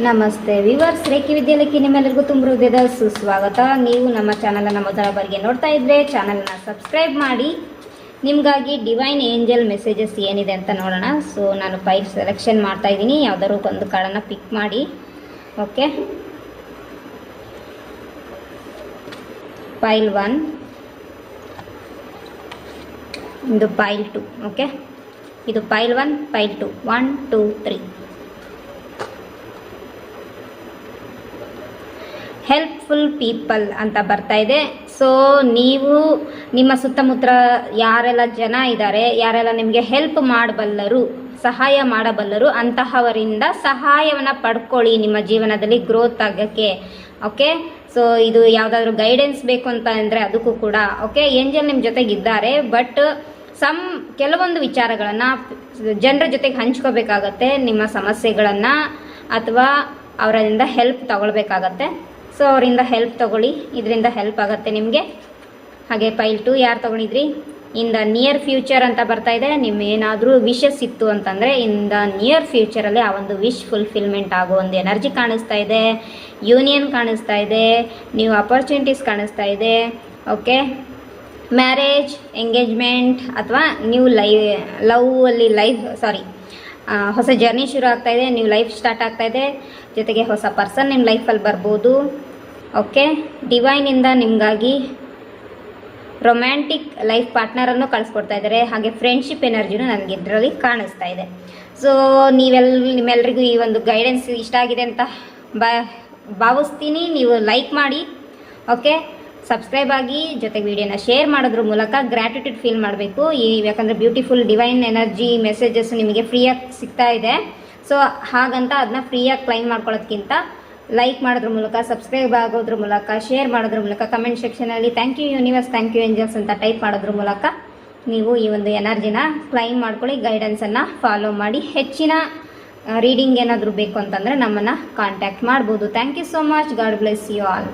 ನಮಸ್ತೆ viewers, reiki ವಿದ್ಯಾಲಯಕ್ಕೆ ನಿಮ್ಮೆಲ್ಲರಿಗೂ ತುಂಬ ಹೃದಯದ ಸುಸ್ವಾಗತ. ನೀವು ನಮ್ಮ ಚಾನಲನ್ನು ಮೊದಲ ಬಾರಿಗೆ ನೋಡ್ತಾ ಇದ್ದರೆ ಚಾನಲ್ನ ಸಬ್ಸ್ಕ್ರೈಬ್ ಮಾಡಿ. ನಿಮಗಾಗಿ ಡಿವೈನ್ ಏಂಜಲ್ ಮೆಸೇಜಸ್ ಏನಿದೆ ಅಂತ ನೋಡೋಣ. ಸೊ ನಾನು ಫೈಲ್ ಸೆಲೆಕ್ಷನ್ ಮಾಡ್ತಾ ಇದ್ದೀನಿ. ಯಾವುದಾದ್ರು ಒಂದು ಕಾರ್ಡನ್ನು ಪಿಕ್ ಮಾಡಿ. ಓಕೆ, ಫೈಲ್ 1, ಇದು ಫೈಲ್ 2. ಓಕೆ, ಇದು ಫೈಲ್ 1, ಫೈಲ್ 2, 1 2 3. ಹೆಲ್ಪ್ಫುಲ್ ಪೀಪಲ್ ಅಂತ ಬರ್ತಾ ಇದೆ. ಸೊ ನೀವು ನಿಮ್ಮ ಸುತ್ತಮುತ್ತ ಯಾರೆಲ್ಲ ಜನ ಇದ್ದಾರೆ, ಯಾರೆಲ್ಲ ನಿಮಗೆ ಹೆಲ್ಪ್ ಮಾಡಬಲ್ಲರು, ಸಹಾಯ ಮಾಡಬಲ್ಲರು, ಅಂತಹವರಿಂದ ಸಹಾಯವನ್ನು ಪಡ್ಕೊಳ್ಳಿ ನಿಮ್ಮ ಜೀವನದಲ್ಲಿ ಗ್ರೋತ್ ಆಗೋಕ್ಕೆ. ಓಕೆ, ಸೊ ಇದು ಯಾವುದಾದ್ರೂ ಗೈಡೆನ್ಸ್ ಬೇಕು ಅಂತ ಅಂದರೆ ಅದಕ್ಕೂ ಕೂಡ ಓಕೆ, ಏಂಜಲ್ ನಿಮ್ಮ ಜೊತೆಗಿದ್ದಾರೆ. ಬಟ್ ಕೆಲವೊಂದು ವಿಚಾರಗಳನ್ನು ಜನರ ಜೊತೆಗೆ ಹಂಚ್ಕೋಬೇಕಾಗತ್ತೆ. ನಿಮ್ಮ ಸಮಸ್ಯೆಗಳನ್ನು ಅಥವಾ ಅವರಿಂದ ಹೆಲ್ಪ್ ತಗೊಳ್ಬೇಕಾಗತ್ತೆ. ಸೊ ಅವರಿಂದ ಹೆಲ್ಪ್ ತೊಗೊಳ್ಳಿ, ಇದರಿಂದ ಹೆಲ್ಪ್ ಆಗುತ್ತೆ ನಿಮಗೆ. ಹಾಗೆ ಫೈಲ್ 2 ಯಾರು ತೊಗೊಂಡಿದ್ರಿ, ಇನ್ ದ ನಿಯರ್ ಫ್ಯೂಚರ್ ಅಂತ ಬರ್ತಾ ಇದೆ. ನಿಮ್ಮೇನಾದರೂ ವಿಶಸ್ ಇತ್ತು ಅಂತಂದರೆ ಇನ್ ದ ನಿಯರ್ ಫ್ಯೂಚರಲ್ಲಿ ಆ ಒಂದು ವಿಶ್ ಫುಲ್ಫಿಲ್ಮೆಂಟ್ ಆಗೋ ಒಂದು ಎನರ್ಜಿ ಕಾಣಿಸ್ತಾ ಇದೆ. ಯೂನಿಯನ್ ಕಾಣಿಸ್ತಾ ಇದೆ, ನ್ಯೂ ಅಪರ್ಚುನಿಟೀಸ್ ಕಾಣಿಸ್ತಾ ಇದೆ. ಓಕೆ, ಮ್ಯಾರೇಜ್, ಎಂಗೇಜ್ಮೆಂಟ್ ಅಥವಾ ನ್ಯೂ ಹೊಸ ಜರ್ನಿ ಶುರು ಆಗ್ತಾ ಇದೆ, ನ್ಯೂ ಲೈಫ್ ಸ್ಟಾರ್ಟ್ ಆಗ್ತಾ ಇದೆ. ಜೊತೆಗೆ ಹೊಸ ಪರ್ಸನ್ ನಿಮ್ಮ ಲೈಫಲ್ಲಿ ಬರ್ಬೋದು. ಓಕೆ, ಡಿವೈನಿಂದ ನಿಮಗಾಗಿ ರೊಮ್ಯಾಂಟಿಕ್ ಲೈಫ್ ಪಾರ್ಟ್ನರನ್ನು ಕಳಿಸ್ಕೊಡ್ತಾ ಇದ್ದಾರೆ. ಹಾಗೆ ಫ್ರೆಂಡ್ಶಿಪ್ ಎನರ್ಜಿನೂ ನನಗೆ ಇದರಲ್ಲಿ ಕಾಣಿಸ್ತಾ ಇದೆ. ಸೊ ನಿಮ್ಮೆಲ್ಲರಿಗೂ ಈ ಒಂದು ಗೈಡೆನ್ಸ್ ಇಷ್ಟ ಆಗಿದೆ ಅಂತ ಭಾವಿಸ್ತೀನಿ. ನೀವು ಲೈಕ್ ಮಾಡಿ, ಓಕೆ, ಸಬ್ಸ್ಕ್ರೈಬ್ ಆಗಿ, ಜೊತೆಗೆ ವಿಡಿಯೋನ ಶೇರ್ ಮಾಡೋದ್ರ ಮೂಲಕ ಗ್ರ್ಯಾಟಿಟ್ಯೂಡ್ ಫೀಲ್ ಮಾಡಬೇಕು. ಯಾಕಂದರೆ ಬ್ಯೂಟಿಫುಲ್ ಡಿವೈನ್ ಎನರ್ಜಿ ಮೆಸೇಜಸ್ ನಿಮಗೆ ಫ್ರೀಯಾಗಿ ಸಿಗ್ತಾ ಇದೆ. ಸೊ ಹಾಗಂತ ಅದನ್ನ ಫ್ರೀಯಾಗಿ ಕ್ಲೈಮ್ ಮಾಡ್ಕೊಳ್ಳೋದಕ್ಕಿಂತ ಲೈಕ್ ಮಾಡೋದ್ರ ಮೂಲಕ, ಸಬ್ಸ್ಕ್ರೈಬ್ ಆಗೋದ್ರ ಮೂಲಕ, ಶೇರ್ ಮಾಡೋದ್ರ ಮೂಲಕ, ಕಮೆಂಟ್ ಸೆಕ್ಷನಲ್ಲಿ thank you universe, thank you angels ಅಂತ ಟೈಪ್ ಮಾಡೋದ್ರ ಮೂಲಕ ನೀವು ಈ ಒಂದು ಎನರ್ಜಿನ ಕ್ಲೈಮ್ ಮಾಡ್ಕೊಳ್ಳಿ, ಗೈಡೆನ್ಸನ್ನು ಫಾಲೋ ಮಾಡಿ. ಹೆಚ್ಚಿನ ರೀಡಿಂಗ್ ಏನಾದರೂ ಬೇಕು ಅಂತಂದರೆ ನಮ್ಮನ್ನು ಕಾಂಟ್ಯಾಕ್ಟ್ ಮಾಡ್ಬೋದು. Thank you so much. God bless you all.